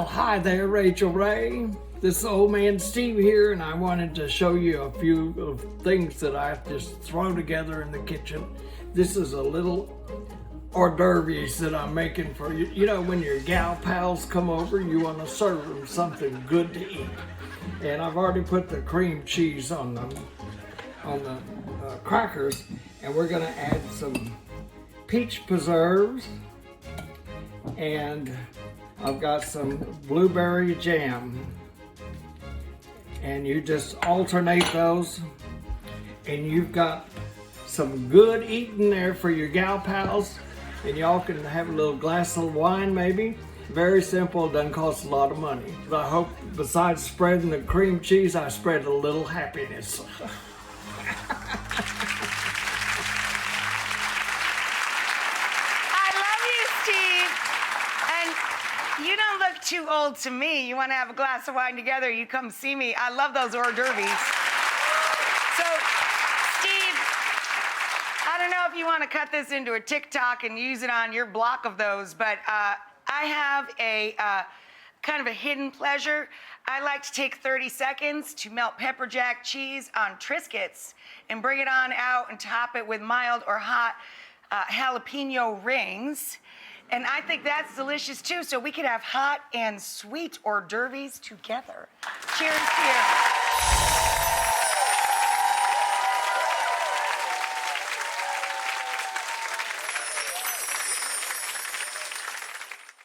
Well, hi there, Rachel Ray. This is Old Man Steve here, and I wanted to show you a few of things that I just throw together in the kitchen. This is a little hors d'oeuvres that I'm making for you. You know, when your gal pals come over, you want to serve them something good to eat. And I've already put the cream cheese on the crackers, and we're gonna add some peach preserves, and I've got some blueberry jam. And you just alternate those, and you've got some good eating there for your gal pals, and y'all can have a little glass of wine maybe. Very simple, doesn't cost a lot of money. But I hope besides spreading the cream cheese, I spread a little happiness. I love you, Steve. And you don't look too old to me. You want to have a glass of wine together, you come see me. I love those hors d'oeuvres. So, Steve, I don't know if you want to cut this into a TikTok and use it on your block of those, but I have a kind of a hidden pleasure. I like to take 30 seconds to melt pepper jack cheese on Triscuits and bring it on out and top it with mild or hot jalapeno rings. And I think that's delicious too, so we could have hot and sweet hors d'oeuvres together. Cheers to you.